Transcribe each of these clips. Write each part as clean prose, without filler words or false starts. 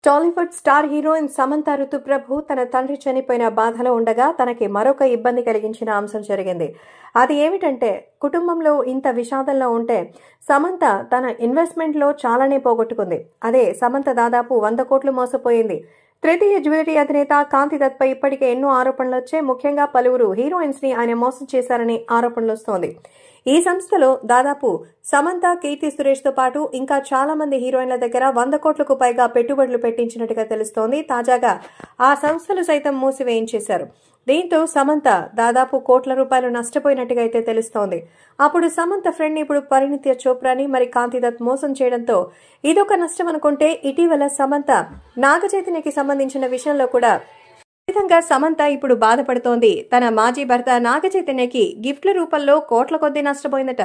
Tollywood star heroine Samantha Ruth Prabhu తన తండ్రి చనిపోయిన బాధలో ఉండగా తనకి మరొక ఇబ్బంది కలిగించిన అంశం జరిగింది. అది ఏమిటంటే, కుటుంబంలో ఇంత విషాదంలో ఉంటే సమంత తన ఇన్వెస్ట్మెంట్లో చాలానే పోగొట్టుకుంది. అదే సమంత దాదాపు 100 కోట్లు మోసపోయింది. తృతీయ జ్యువెలరీ అధినేత కాంతి దత్ పై ఇప్పటికే ఎన్నో ఆరోపణలు వచ్చాయి. ముఖ్యంగా పలువురు హీరోయిన్స్ ని ఆయన మోసం చేశారని ఆరోపణలు వస్తోంది. ఈ సంస్థలో దాదాపు సమంత, కీర్తి సురేష్ తో పాటు ఇంకా చాలా మంది హీరోయిన్ల దగ్గర 100 కోట్లకు పైగా పెట్టుబడులు పెట్టించినట్టుగా తెలుస్తోంది. తాజాగా ఆ సంస్థలు సైతం మూసివేయించేశారు. దీంతో సమంత దాదాపు కోట్ల రూపాయలు నష్టపోయినట్టుగా అయితే తెలుస్తోంది. అప్పుడు సమంత ఫ్రెండ్ ఇప్పుడు పరిణితి చోప్రాని మరి కాంతి దత్ మోసం చేయడంతో ఇదొక నష్టం అనుకుంటే, ఇటీవల సమంత నాగచైతన్యకి సంబంధించిన విషయంలో కూడా విధంగా సమంత ఇప్పుడు బాధపడుతోంది. తన మాజీ భర్త నాగచైతన్యకి గిఫ్ట్ల రూపంలో కోట్ల కొద్దీ నష్టపోయిందట.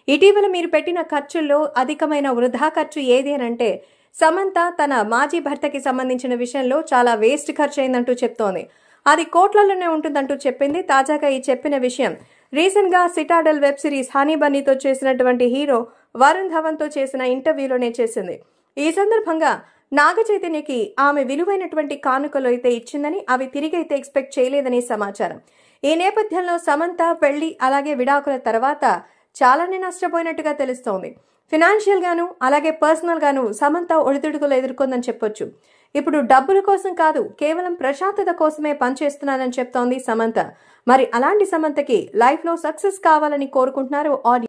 ఇటీవల మీరు పెట్టిన ఖర్చుల్లో అధికమైన వృధా ఖర్చు ఏది అనంటే, సమంత తన మాజీ భర్తకి సంబంధించిన విషయంలో చాలా వేస్ట్ ఖర్చు అయిందంటూ చెప్తోంది. అది కోట్లలోనే ఉంటుందంటూ చెప్పింది. తాజాగా ఈ చెప్పిన విషయం రీసెంట్ గా సిటాడెల్ వెబ్ సిరీస్ హనీ బన్నీతో చేసినటువంటి హీరో వరుణ్ ధవన్ తో చేసిన ఇంటర్వ్యూలోనే చేసింది. ఈ సందర్భంగా నాగచైతన్యకి ఆమె విలువైనటువంటి కానుకలు అయితే ఇచ్చిందని, అవి తిరిగి అయితే ఎక్స్పెక్ట్ చేయలేదని సమాచారం. ఈ నేపథ్యంలో సమంత పెళ్లి అలాగే విడాకుల తర్వాత చాలానే నష్టపోయినట్టుగా తెలుస్తోంది. ఫినాన్షియల్ గాను అలాగే పర్సనల్ గాను సమంత ఒడిదుడుకులు ఎదుర్కొందని చెప్పొచ్చు. ఇప్పుడు డబ్బుల కోసం కాదు, కేవలం ప్రశాంతత కోసమే పనిచేస్తున్నానని చెప్తోంది సమంత. మరి అలాంటి సమంతకి లైఫ్ లో సక్సెస్ కావాలని కోరుకుంటున్నారు ఆడియన్స్.